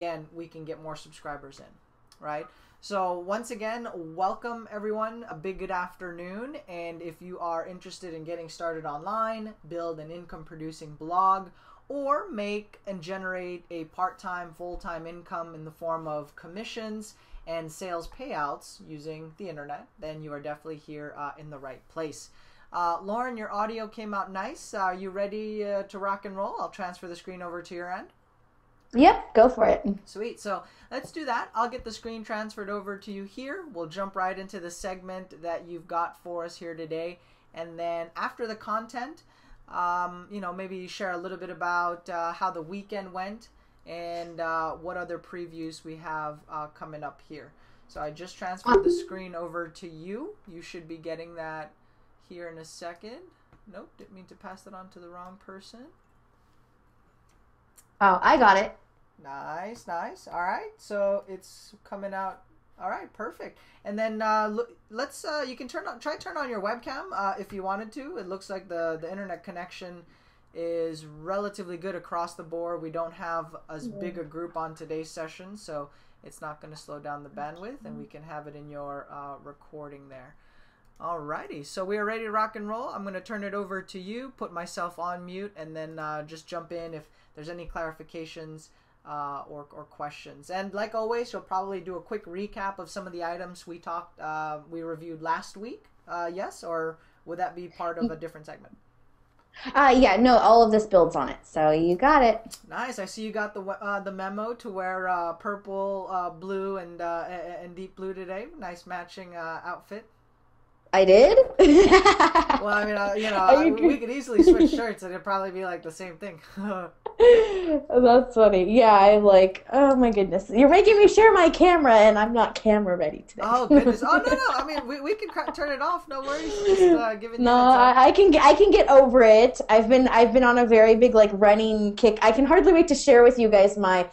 again, we can get more subscribers in, right? So once again, welcome everyone. A big good afternoon. And if you are interested in getting started online, build an income producing blog, or make and generate a part-time, full-time income in the form of commissions and sales payouts using the internet, then you are definitely here in the right place. Lauren, your audio came out nice. Are you ready to rock and roll? I'll transfer the screen over to your end. Yep, go for it. Sweet. So let's do that. I'll get the screen transferred over to you here. We'll jump right into the segment that you've got for us here today. And then after the content, maybe share a little bit about how the weekend went and what other previews we have coming up here. So I just transferred the screen over to you. You should be getting that here in a second. Nope, didn't mean to pass that on to the wrong person. Oh, I got it. Nice, nice. All right, so it's coming out. All right, perfect. And then let's you can turn on your webcam if you wanted to. It looks like the internet connection is relatively good across the board. We don't have as big a group on today's session, so it's not going to slow down the bandwidth, and we can have it in your recording there. Alrighty, so we are ready to rock and roll. I'm going to turn it over to you, put myself on mute, and then just jump in if there's any clarifications or questions. And like always, you'll probably do a quick recap of some of the items we reviewed last week. Yes, or would that be part of a different segment? Yeah, no, all of this builds on it, so you got it. Nice. I see you got the memo to wear purple, blue, and deep blue today. Nice matching outfit. I did? Well, I mean, we could easily switch shirts and it'd probably be like the same thing. That's funny. Yeah, I'm like, oh my goodness. You're making me share my camera and I'm not camera ready today. Oh, goodness. Oh, no. I mean, we can turn it off. No worries. Just giving No, you the time. I can get over it. I've been on a very big like running kick. I can hardly wait to share with you guys my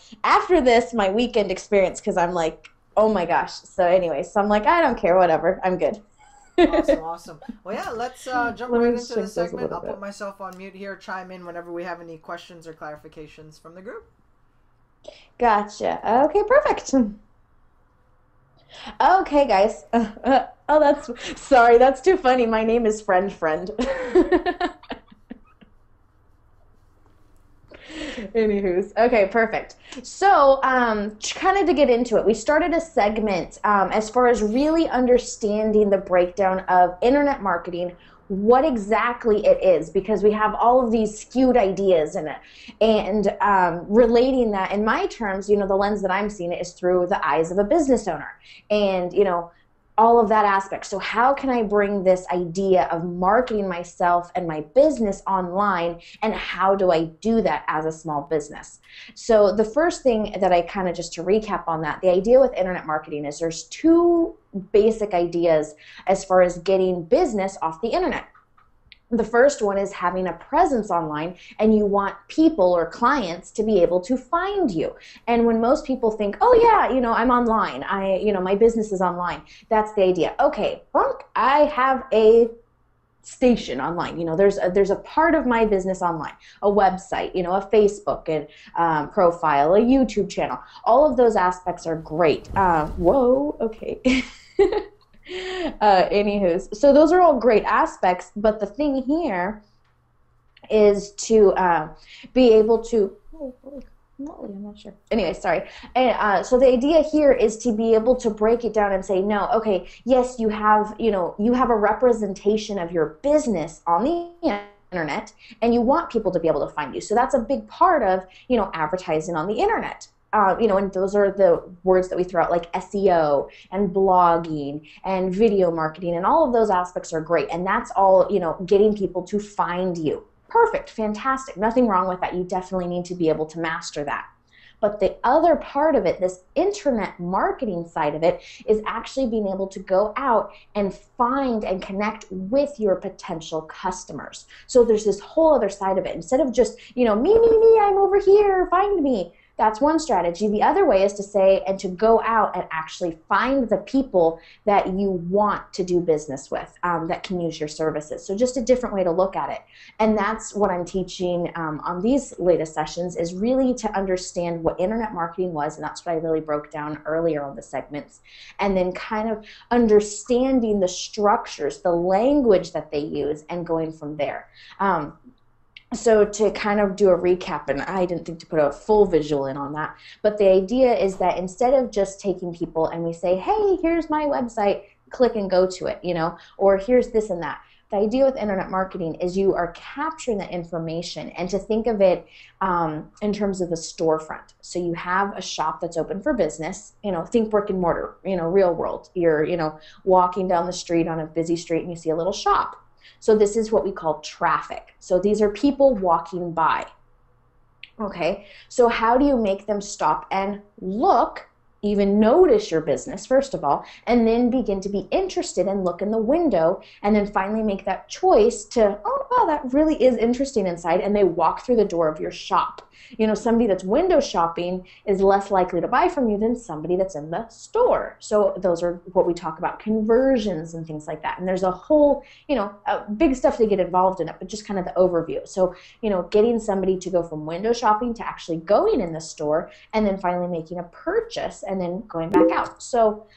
weekend experience because I'm like, oh my gosh. So anyway, so I'm like, I don't care, whatever. I'm good. Awesome. Well, yeah, let's jump Let right me into shrink the this a segment. little I'll put bit. myself on mute here, chime in whenever we have any questions or clarifications from the group. Gotcha. Okay, perfect. Okay, guys. Oh, that's too funny. My name is Friend Friend. Anywho's. Okay, perfect. So, kind of to get into it, we started a segment as far as really understanding the breakdown of internet marketing, what exactly it is, because we have all of these skewed ideas in it. And relating that in my terms, the lens that I'm seeing it is through the eyes of a business owner. And, all of that aspect. So how can I bring this idea of marketing myself and my business online, and how do I do that as a small business? So the first thing that I kind of, just to recap on that, the idea with internet marketing is there's two basic ideas as far as getting business off the internet. The first one is having a presence online, and you want people or clients to be able to find you. And when most people think, oh yeah, I'm online, my business is online, that's the idea. Okay, I have a station online. There's a part of my business online, a website, a Facebook and profile, a YouTube channel. All of those aspects are great. Whoa, okay. Anywho's, so those are all great aspects, but the thing here is to be able to, I'm not sure. Anyway, sorry. And so the idea here is to be able to break it down and say, no, okay, yes, you have a representation of your business on the internet, and you want people to be able to find you. So that's a big part of, advertising on the internet. And those are the words that we throw out, like SEO and blogging and video marketing, and all of those aspects are great. And that's all, getting people to find you. Perfect, fantastic, nothing wrong with that. You definitely need to be able to master that. But the other part of it, this internet marketing side of it, is actually being able to go out and find and connect with your potential customers. So there's this whole other side of it. Instead of just, me, I'm over here, find me. That's one strategy. The other way is to say and to go out and actually find the people that you want to do business with, that can use your services. So just a different way to look at it. And that's what I'm teaching on these latest sessions, is really to understand what internet marketing was, and that's what I really broke down earlier on the segments, and then kind of understanding the structures, the language that they use, and going from there. So to kind of do a recap, and I didn't think to put a full visual in on that, but the idea is that instead of just taking people and we say, hey, here's my website, click and go to it, you know, or here's this and that. The idea with internet marketing is you are capturing that information, and to think of it in terms of a storefront. So you have a shop that's open for business, you know, think brick and mortar, you know, real world. You're, you know, walking down the street on a busy street and you see a little shop. So this is what we call traffic. So these are people walking by. Okay, so how do you make them stop and look, even notice your business, first of all, and then begin to be interested and look in the window, and then finally make that choice to, oh, wow, that really is interesting inside, and they walk through the door of your shop. You know, somebody that's window shopping is less likely to buy from you than somebody that's in the store. So those are what we talk about, conversions and things like that. And there's a whole, you know, big stuff to get involved in it, but just kind of the overview. So, you know, getting somebody to go from window shopping to actually going in the store, and then finally making a purchase and then going back out. So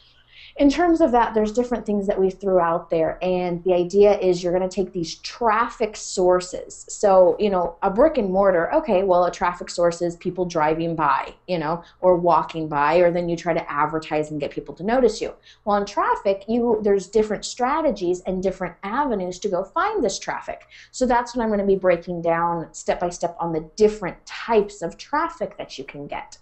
in terms of that, there's different things that we threw out there, and the idea is you're going to take these traffic sources. So, you know, a brick and mortar, okay, well, a traffic source is people driving by, you know, or walking by, or then you try to advertise and get people to notice you. Well, in traffic, there's different strategies and different avenues to go find this traffic. So that's what I'm going to be breaking down step by step on the different types of traffic that you can get.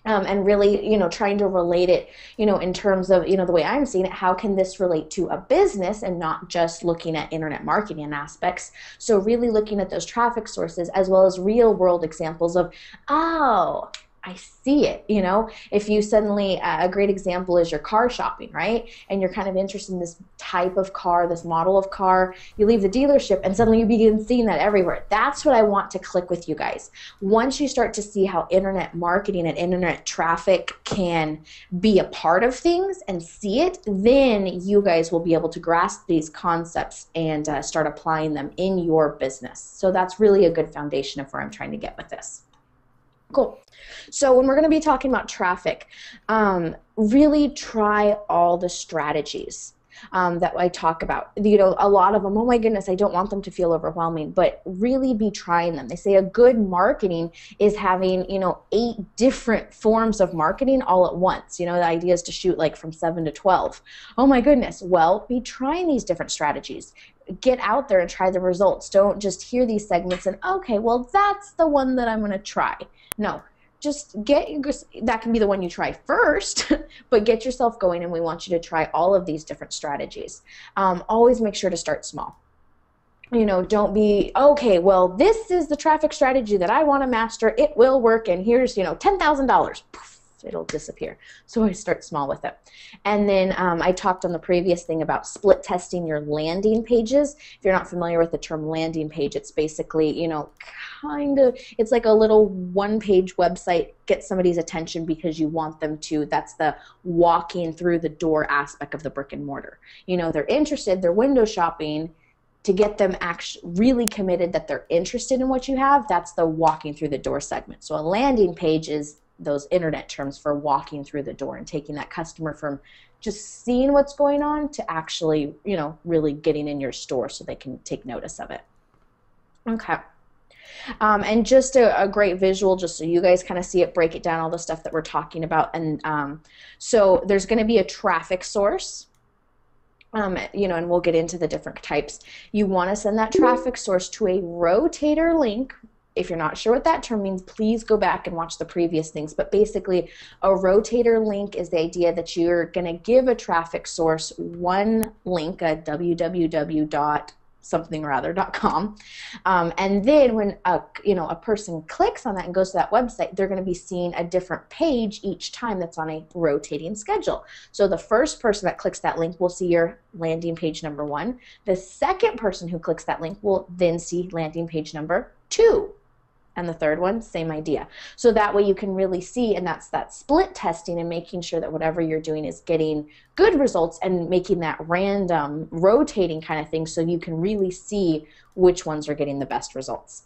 And really, you know, trying to relate it, you know, in terms of, you know, the way I'm seeing it, how can this relate to a business and not just looking at internet marketing aspects? So really looking at those traffic sources as well as real world examples of, oh, I see it, you know, if you suddenly, a great example is your car shopping, right? And you're kind of interested in this type of car, this model of car, you leave the dealership and suddenly you begin seeing that everywhere. That's what I want to click with you guys. Once you start to see how internet marketing and internet traffic can be a part of things and see it, then you guys will be able to grasp these concepts and start applying them in your business. So that's really a good foundation of where I'm trying to get with this. Cool. So when we're going to be talking about traffic, really try all the strategies that I talk about. You know, a lot of them, oh my goodness, I don't want them to feel overwhelming, but really be trying them. They say a good marketing is having, you know, 8 different forms of marketing all at once. You know, the idea is to shoot like from 7 to 12. Oh my goodness. Well, be trying these different strategies. Get out there and try the results. Don't just hear these segments and, okay, well, that's the one that I'm going to try. No, just that can be the one you try first, but get yourself going, and we want you to try all of these different strategies. Always make sure to start small. You know, don't be, okay, well, this is the traffic strategy that I want to master. It will work, and here's, you know, $10,000. It'll disappear. So I start small with it. And then I talked on the previous thing about split testing your landing pages. If you're not familiar with the term landing page, it's basically, you know, kind of, it's like a little one-page website, get somebody's attention because you want them to. That's the walking through the door aspect of the brick and mortar. You know, they're interested, they're window shopping. To get them actually really committed that they're interested in what you have, that's the walking through the door segment. So a landing page is those internet terms for walking through the door and taking that customer from just seeing what's going on to actually, you know, really getting in your store so they can take notice of it. Okay. And just a great visual, just so you guys kind of see it, break it down, all the stuff that we're talking about. And so there's going to be a traffic source. You know, and we'll get into the different types. You want to send that traffic source to a rotator link. If you're not sure what that term means, please go back and watch the previous things. But basically, a rotator link is the idea that you're going to give a traffic source one link, a www.somethingorother.com, and then when a person clicks on that and goes to that website, they're going to be seeing a different page each time that's on a rotating schedule. So the first person that clicks that link will see your landing page number 1. The second person who clicks that link will then see landing page number 2. And the third one, same idea. So that way you can really see, and that's that split testing and making sure that whatever you're doing is getting good results and making that random rotating kind of thing so you can really see which ones are getting the best results.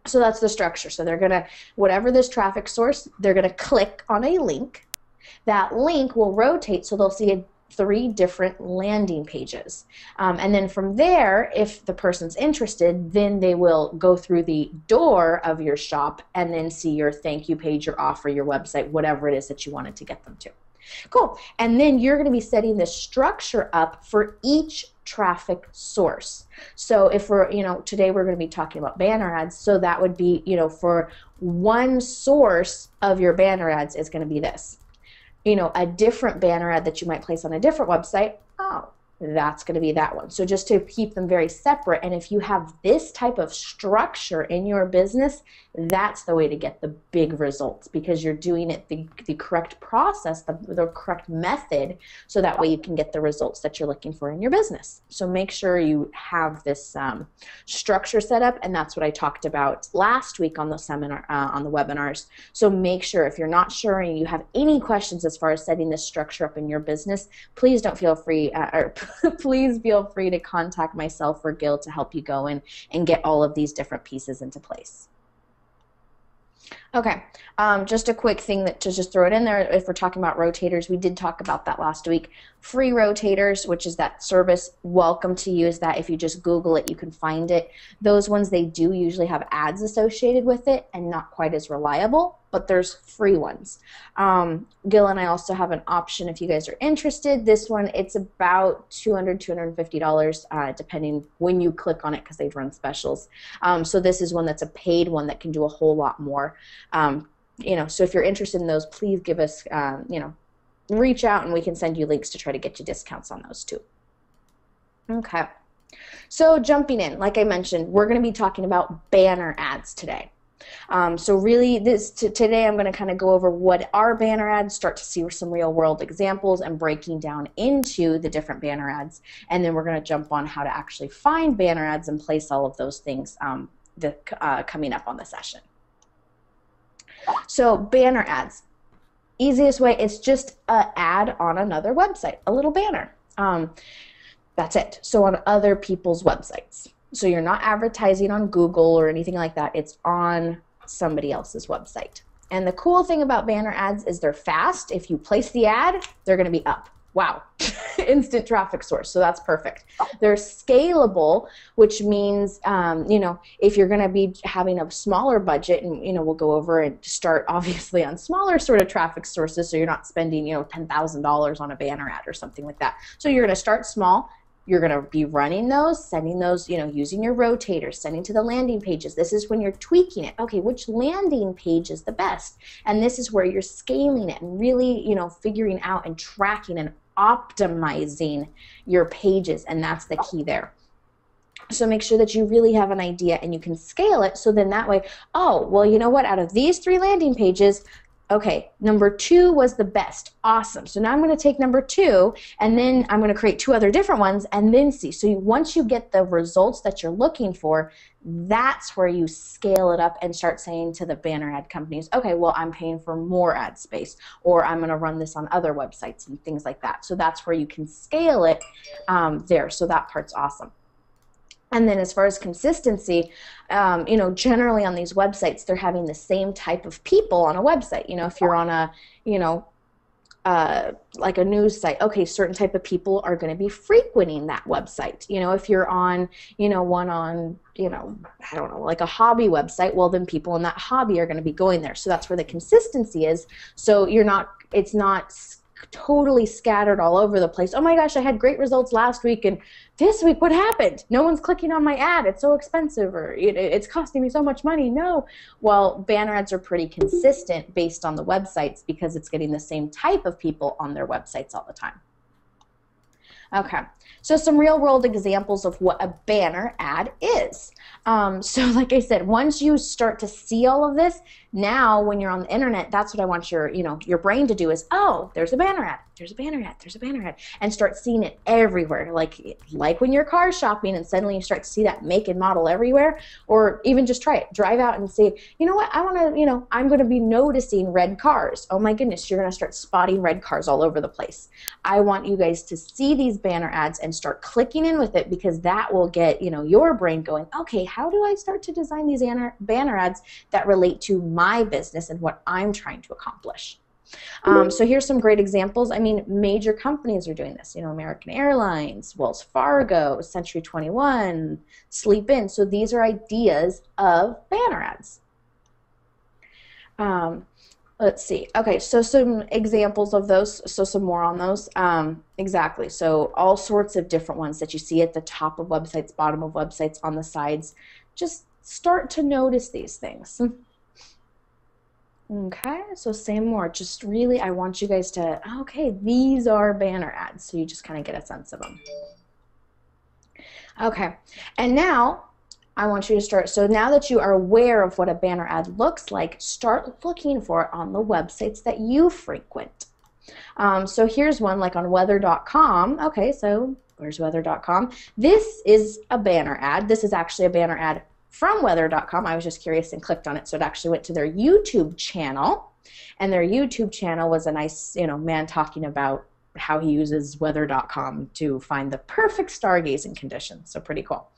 So that's the structure. So they're going to, whatever this traffic source, they're going to click on a link. That link will rotate so they'll see 3 different landing pages. And then from there, if the person's interested, then they will go through the door of your shop and then see your thank you page, your offer, your website, whatever it is that you wanted to get them to. Cool. And then you're going to be setting this structure up for each traffic source. So if we're, today we're going to be talking about banner ads, so that would be, for one source of your banner ads is going to be this. A different banner ad that you might place on a different website, that's going to be that one. So just to keep them very separate, and if you have this type of structure in your business, that's the way to get the big results, because you're doing it the correct process, the correct method, so that way you can get the results that you're looking for in your business. So make sure you have this structure set up, and that's what I talked about last week on the seminar, on the webinars. So make sure, if you're not sure and you have any questions as far as setting this structure up in your business, please don't feel free, please feel free to contact myself or Gil to help you go in and get all of these different pieces into place. Okay, just a quick thing to just throw it in there. If we're talking about rotators, we did talk about that last week. Free rotators, which is that service, welcome to use that. If you just Google it, you can find it. Those ones, they do usually have ads associated with it and not quite as reliable, but there's free ones. Gil and I also have an option if you guys are interested. This one, it's about $200, $250, depending when you click on it, because they run specials. So this is one that's a paid one that can do a whole lot more. So if you're interested in those, please give us, reach out and we can send you links to try to get you discounts on those too. Okay. So jumping in, like I mentioned, we're going to be talking about banner ads today. So really today I'm going to kind of go over what are banner ads, start to see some real world examples and breaking down into the different banner ads, and then we're going to jump on how to actually find banner ads and place all of those things coming up on the session. So banner ads, easiest way is just an ad on another website, a little banner. That's it. So on other people's websites. So you're not advertising on Google or anything like that. It's on somebody else's website. And the cool thing about banner ads is they're fast. If you place the ad, they're going to be up. Wow. Instant traffic source. So that's perfect. They're scalable, which means, if you're going to be having a smaller budget, and, we'll go over and start obviously on smaller sort of traffic sources. So you're not spending, $10,000 on a banner ad or something like that. So you're going to start small. You're going to be running those, sending those, using your rotators, sending to the landing pages. This is when you're tweaking it. Okay, which landing page is the best? And this is where you're scaling it and really, figuring out and tracking and optimizing your pages. And that's the key there. So make sure that you really have an idea and you can scale it. So then that way, you know what? Out of these 3 landing pages, okay, number 2 was the best. Awesome. So now I'm going to take number 2, and then I'm going to create 2 other different ones, and then see. So once you get the results that you're looking for, that's where you scale it up and start saying to the banner ad companies, okay, well, I'm paying for more ad space, or I'm going to run this on other websites and things like that. So that's where you can scale it there. So that part's awesome. And then as far as consistency, generally on these websites, they're having the same type of people on a website. If you're on a, like a news site, okay, certain type of people are going to be frequenting that website. If you're on, one on, I don't know, like a hobby website, well, then people in that hobby are going to be going there. So that's where the consistency is. So it's not totally scattered all over the place. Oh my gosh, I had great results last week, and this week what happened? No one's clicking on my ad. It's so expensive, or it's costing me so much money. No. Well, banner ads are pretty consistent based on the websites because it's getting the same type of people on their websites all the time. Okay, so some real world examples of what a banner ad is. So like I said, once you start to see all of this, Now, when you're on the internet, that's what I want your brain to do is, oh, there's a banner ad, there's a banner ad, there's a banner ad, and start seeing it everywhere. Like when you're car shopping and suddenly you start to see that make and model everywhere, or even just try it. Drive out and say, you know what, I'm going to be noticing red cars. Oh my goodness, you're going to start spotting red cars all over the place. I want you guys to see these banner ads and start clicking in with it, because that will get, your brain going, okay, how do I start to design these banner ads that relate to my business and what I'm trying to accomplish? So here's some great examples. I mean, major companies are doing this, American Airlines, Wells Fargo, Century 21, Sleep In. So these are ideas of banner ads. Let's see. Okay, so some examples of those, so some more on those. Exactly. So all sorts of different ones that you see at the top of websites, bottom of websites, on the sides. Just start to notice these things. Okay, so say more. Just really, I want you guys to, okay, these are banner ads, so you just kind of get a sense of them. Okay, and now I want you to start, so now that you are aware of what a banner ad looks like, start looking for it on the websites that you frequent. So here's one, like on weather.com. Okay, so where's weather.com? This is a banner ad. This is actually a banner ad from weather.com. I was just curious and clicked on it, so it actually went to their YouTube channel, and their YouTube channel was a nice, man talking about how he uses weather.com to find the perfect stargazing conditions. So pretty cool.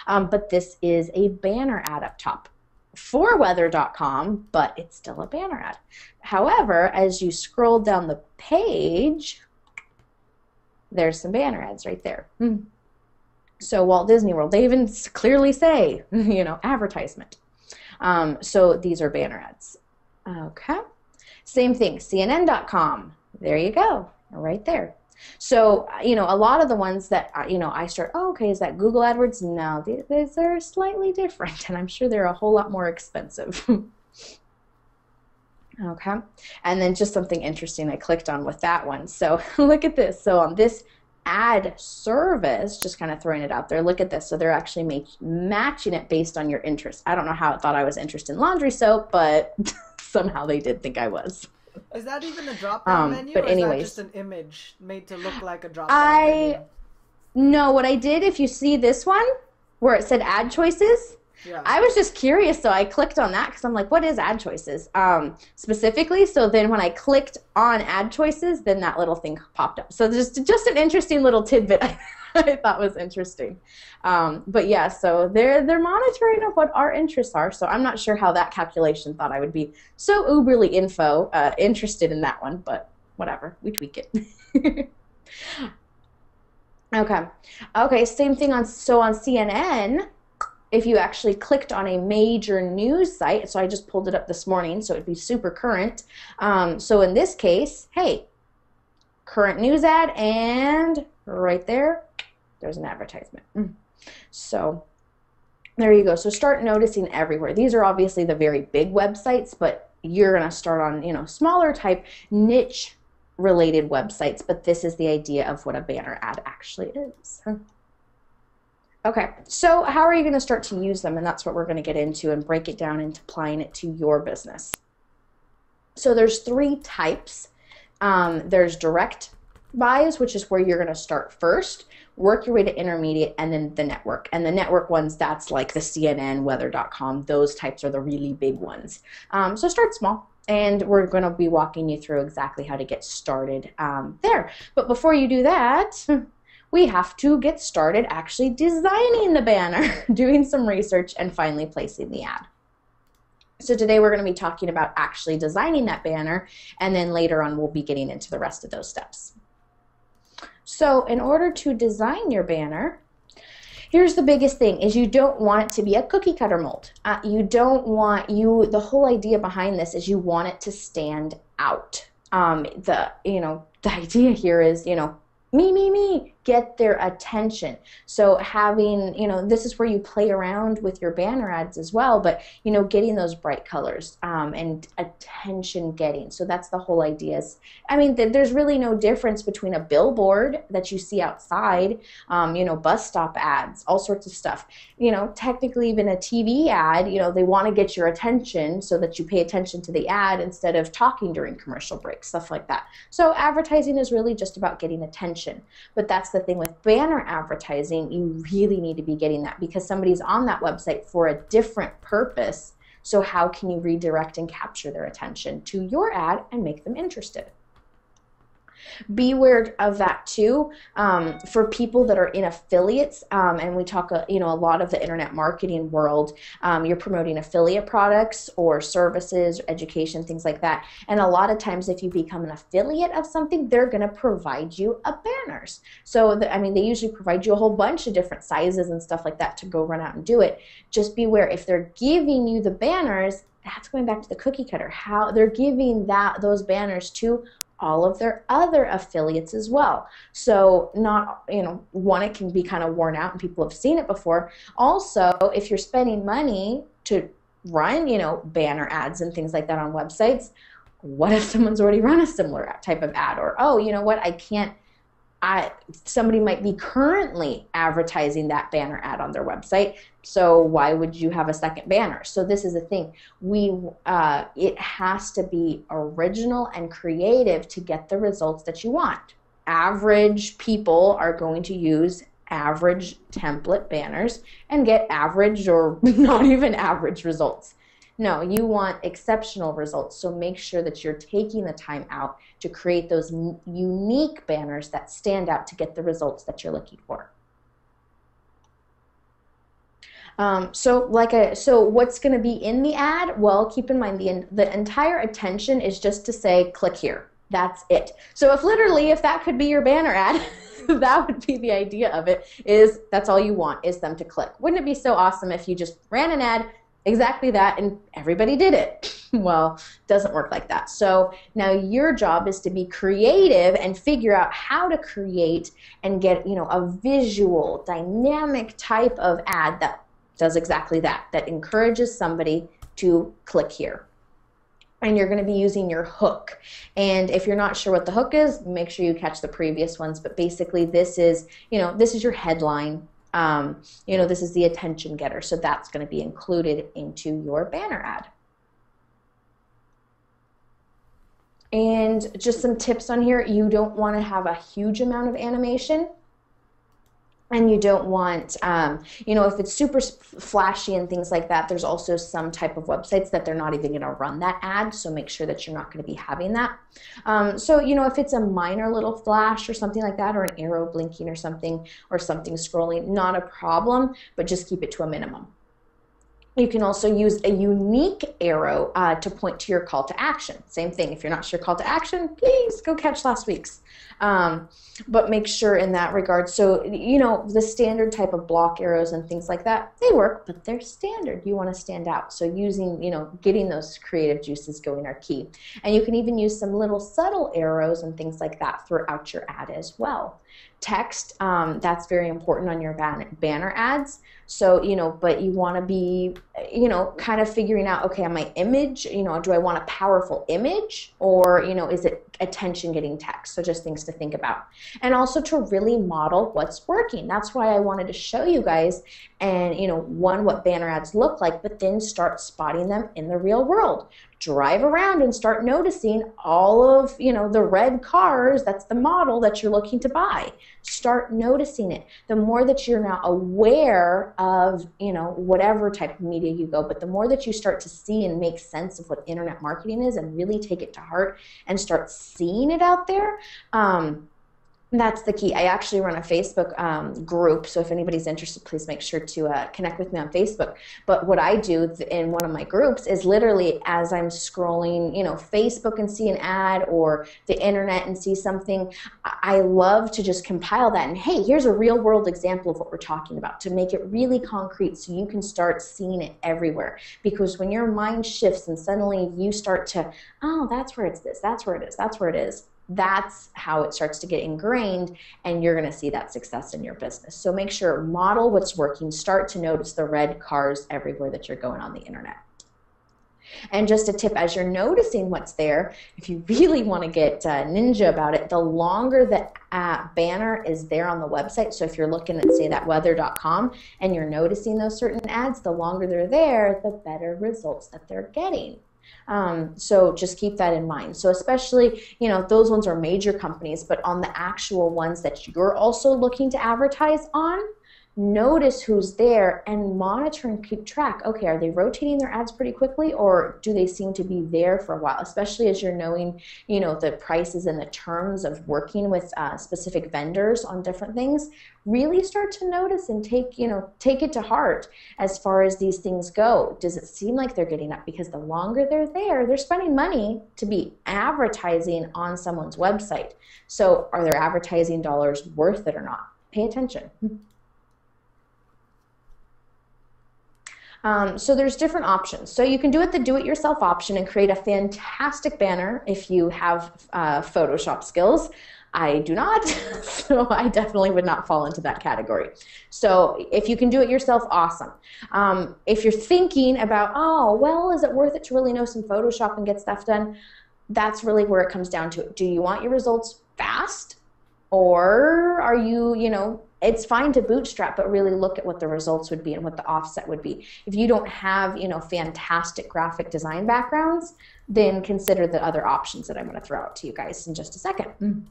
But this is a banner ad up top for weather.com, but it's still a banner ad. However, as you scroll down the page, there's some banner ads right there. So Walt Disney World, they even clearly say, advertisement. So these are banner ads. Okay. Same thing, CNN.com. There you go, right there. So, a lot of the ones that, I start, okay, is that Google AdWords? No, these are slightly different, and I'm sure they're a whole lot more expensive. Okay. And then just something interesting I clicked on with that one. So look at this. So on this ad service, just kind of throwing it out there, look at this. So they're actually matching it based on your interest. I don't know how it thought I was interested in laundry soap, but somehow they did think I was. Is that even a drop-down menu, but or anyways, is that just an image made to look like a drop-down menu? No, what I did, if you see this one where it said ad choices, yeah. I was just curious, so I clicked on that because I'm like, what is ad choices specifically? So then when I clicked on ad choices, then that little thing popped up. So just an interesting little tidbit I thought was interesting. But yeah, so they're monitoring of what our interests are. So I'm not sure how that calculation thought I would be so uberly interested in that one, but whatever, we tweak it. Okay, same thing on CNN. If you actually clicked on a major news site, so I just pulled it up this morning, so it'd be super current. So in this case, hey, current news ad, and right there's an advertisement. So there you go. So start noticing everywhere. These are obviously the very big websites, but you're going to start on, smaller type niche related websites, but this is the idea of what a banner ad actually is. Okay, so how are you going to start to use them? And that's what we're going to get into and break it down into applying it to your business. So there's 3 types. There's direct buys, which is where you're going to start first, work your way to intermediate, and then the network. And the network ones, that's like the CNN, weather.com. Those types are the really big ones. So start small. And we're going to be walking you through exactly how to get started there. But before you do that, we have to get started actually designing the banner, doing some research, and finally placing the ad. So today we're going to be talking about actually designing that banner, and then later on we'll be getting into the rest of those steps. So in order to design your banner, here's the biggest thing, is you don't want it to be a cookie cutter mold. The whole idea behind this is you want it to stand out. The idea here is, me, get their attention. So having, this is where you play around with your banner ads as well, but, getting those bright colors and attention getting. So that's the whole idea. There's really no difference between a billboard that you see outside, bus stop ads, all sorts of stuff. Technically even a TV ad, they want to get your attention so that you pay attention to the ad instead of talking during commercial breaks, stuff like that. So advertising is really just about getting attention. But that's the thing with banner advertising, you really need to be getting that because somebody's on that website for a different purpose. So how can you redirect and capture their attention to your ad and make them interested? Be aware of that too. For people that are in affiliates, and we talk a lot of the internet marketing world, you're promoting affiliate products or services, education, things like that. And a lot of times if you become an affiliate of something, they're going to provide you banners. So they usually provide you a whole bunch of different sizes and stuff like that to go run out and do it. Just beware, if they're giving you the banners, that's going back to the cookie cutter, how they're giving those banners to all of their other affiliates as well. So not, one, it can be kind of worn out and people have seen it before. Also, if you're spending money to run, banner ads and things like that on websites, what if someone's already run a similar type of ad? Or, oh, you know what, somebody might be currently advertising that banner ad on their website, so why would you have a second banner? So this is the thing. It has to be original and creative to get the results that you want. Average people are going to use average template banners and get average or not even average results. No, you want exceptional results, so make sure that you're taking the time out to create those unique banners that stand out to get the results that you're looking for. So what's going to be in the ad? Well, keep in mind the entire attention is just to say, click here. That's it. So if that could be your banner ad, that would be the idea of it, is that's all you want is them to click. Wouldn't it be so awesome if you just ran an ad, exactly that, and everybody did it? Well, it doesn't work like that. So now your job is to be creative and figure out how to create and get, a visual, dynamic type of ad that does exactly that, that encourages somebody to click here. And you're going to be using your hook. And if you're not sure what the hook is, make sure you catch the previous ones. But basically this is your headline. This is the attention getter, so that's going to be included into your banner ad. And just some tips on here, you don't want to have a huge amount of animation. And you don't want, if it's super flashy and things like that, there's also some type of websites that they're not even going to run that ad, so make sure that you're not going to be having that. If it's a minor little flash or something like that, or an arrow blinking or something scrolling, not a problem, but just keep it to a minimum. You can also use a unique arrow to point to your call to action. Same thing, if you're not sure call to action, please go catch last week's. But make sure in that regard. So, the standard type of block arrows and things like that, they work, but they're standard. You want to stand out. So using, getting those creative juices going are key. And you can even use some little subtle arrows and things like that throughout your ad as well. Text, that's very important on your banner ads. So, but you want to be, kind of figuring out, okay, on my image, do I want a powerful image, or, is it attention getting text? So just things to think about. And also to really model what's working. That's why I wanted to show you guys and, what banner ads look like, but then start spotting them in the real world. Drive around and start noticing all of, the red cars. That's the model that you're looking to buy. Start noticing it. The more that you're now aware of, whatever type of media you go, but the more that you start to see and make sense of what internet marketing is and really take it to heart and start seeing it out there, that's the key. I actually run a Facebook group, so if anybody's interested, please make sure to connect with me on Facebook. But what I do in one of my groups is literally as I'm scrolling, Facebook and see an ad, or the internet and see something, I love to just compile that. And hey, here's a real world example of what we're talking about, to make it really concrete so you can start seeing it everywhere. Because when your mind shifts and suddenly you start to, oh, that's where it's this, that's where it is, that's where it is. That's how it starts to get ingrained, and you're going to see that success in your business. So make sure, model what's working, start to notice the red cars everywhere that you're going on the internet. And just a tip, as you're noticing what's there, if you really want to get ninja about it, the longer the banner is there on the website, so if you're looking at, say, that weather.com and you're noticing those certain ads, the longer they're there, the better results that they're getting. So just keep that in mind. So especially, those ones are major companies, but on the actual ones that you're also looking to advertise on, notice who's there and monitor and keep track. Okay, are they rotating their ads pretty quickly, or do they seem to be there for a while? Especially as you're knowing, the prices and the terms of working with specific vendors on different things. Really start to notice and take it to heart as far as these things go. Does it seem like they're getting up? Because the longer they're there, they're spending money to be advertising on someone's website. So are their advertising dollars worth it or not? Pay attention. So there's different options. So you can do it the do-it-yourself option and create a fantastic banner if you have Photoshop skills. I do not, so I definitely would not fall into that category. So if you can do it yourself, awesome. If you're thinking about, oh, well, is it worth it to really know some Photoshop and get stuff done? That's really where it comes down to it. Do you want your results fast? Or are you, it's fine to bootstrap, but really look at what the results would be and what the offset would be. If you don't have, fantastic graphic design backgrounds, then consider the other options that I'm going to throw out to you guys in just a second.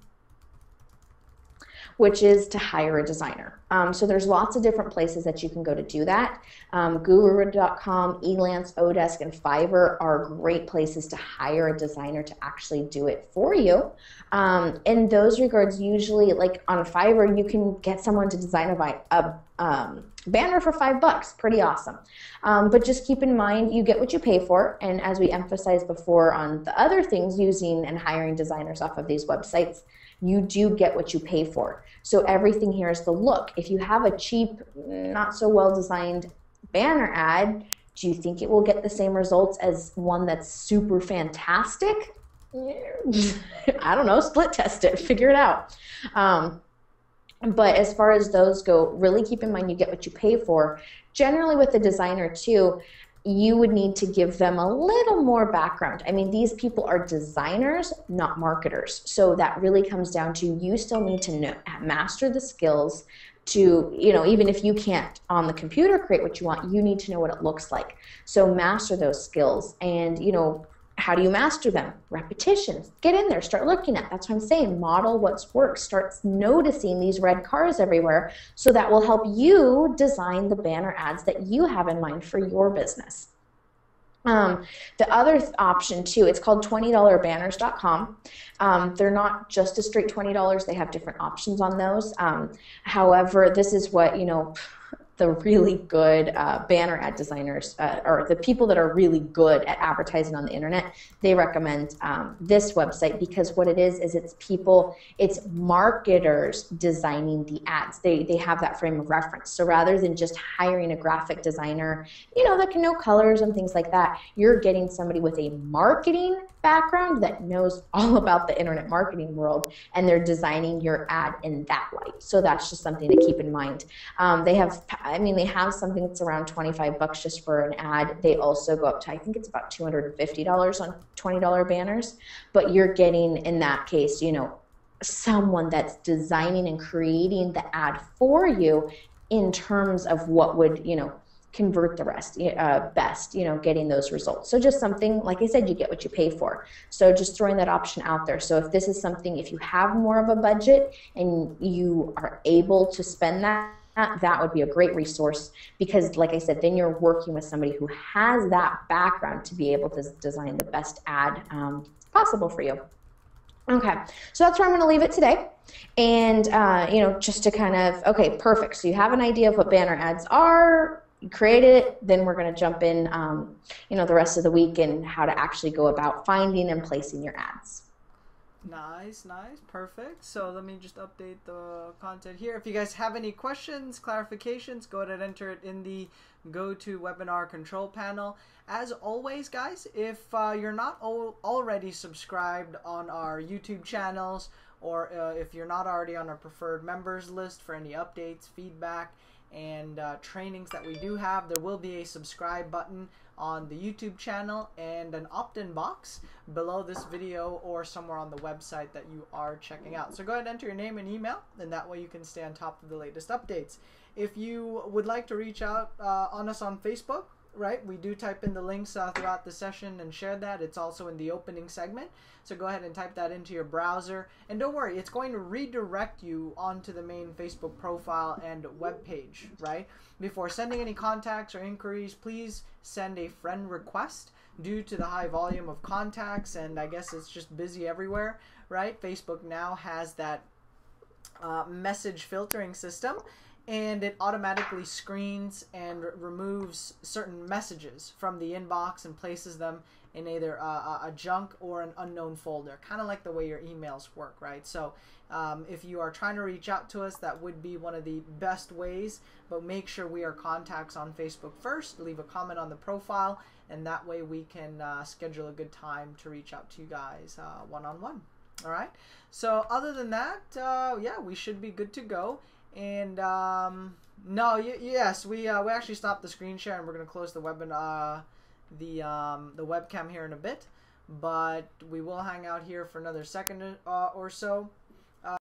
Which is to hire a designer. So there's lots of different places that you can go to do that. Guru.com, Elance, Odesk, and Fiverr are great places to hire a designer to actually do it for you. In those regards, usually, like on Fiverr, you can get someone to design a banner for $5. Pretty awesome. But just keep in mind, you get what you pay for. And as we emphasized before on the other things, using and hiring designers off of these websites, you do get what you pay for. So everything here is the look. If you have a cheap, not so well designed banner ad, do you think it will get the same results as one that's super fantastic? I don't know, split test it, figure it out. But as far as those go, really keep in mind you get what you pay for. Generally with the designer too, you would need to give them a little more background. I mean, these people are designers, not marketers. So that really comes down to, you still need to master the skills to, even if you can't on the computer create what you want, you need to know what it looks like. So master those skills. And, how do you master them? Repetition. Get in there, start looking at. That's what I'm saying. Model what's worked. Start noticing these red cars everywhere, so that will help you design the banner ads that you have in mind for your business. The other option too, it's called $20banners.com. They're not just a straight $20. They have different options on those. However, this is what, the really good banner ad designers, or the people that are really good at advertising on the internet, they recommend this website, because what it is it's marketers designing the ads. They have that frame of reference. So rather than just hiring a graphic designer, that can know colors and things like that, you're getting somebody with a marketing background that knows all about the internet marketing world, and they're designing your ad in that light. So that's just something to keep in mind. They have something that's around $25 just for an ad. They also go up to, I think it's about $250 on $20 banners, but you're getting, in that case, someone that's designing and creating the ad for you in terms of what would, convert the rest best, getting those results. So just something, like I said, you get what you pay for. So just throwing that option out there. So if this is something, if you have more of a budget and you are able to spend that would be a great resource, because like I said, then you're working with somebody who has that background to be able to design the best ad possible for you. Okay, so that's where I'm going to leave it today. And, just to kind of, okay, perfect. So you have an idea of what banner ads are, you create it, then we're going to jump in, the rest of the week and how to actually go about finding and placing your ads. Nice, nice, perfect. So let me just update the content here. If you guys have any questions, clarifications, go ahead and enter it in the GoToWebinar control panel. As always, guys, if you're not already subscribed on our YouTube channels, or if you're not already on our preferred members list for any updates, feedback, and trainings that we do have, there will be a subscribe button on the YouTube channel and an opt-in box below this video or somewhere on the website that you are checking out. So go ahead and enter your name and email, and that way you can stay on top of the latest updates. If you would like to reach out on us on Facebook, right, we do type in the links throughout the session and share that. It's also in the opening segment, so go ahead and type that into your browser, and don't worry, it's going to redirect you onto the main Facebook profile and web page, right? Before sending any contacts or inquiries, please send a friend request. Due to the high volume of contacts, and I guess it's just busy everywhere, right? Facebook now has that message filtering system, and it automatically screens and removes certain messages from the inbox and places them in either a junk or an unknown folder, kind of like the way your emails work, right? So if you are trying to reach out to us, that would be one of the best ways, but make sure we are contacts on Facebook first. Leave a comment on the profile, and that way we can schedule a good time to reach out to you guys one-on-one. All right, so other than that, yeah, we should be good to go. And no, yes, we actually stopped the screen share, and we're gonna close the webinar, the webcam here in a bit, but we will hang out here for another second or so.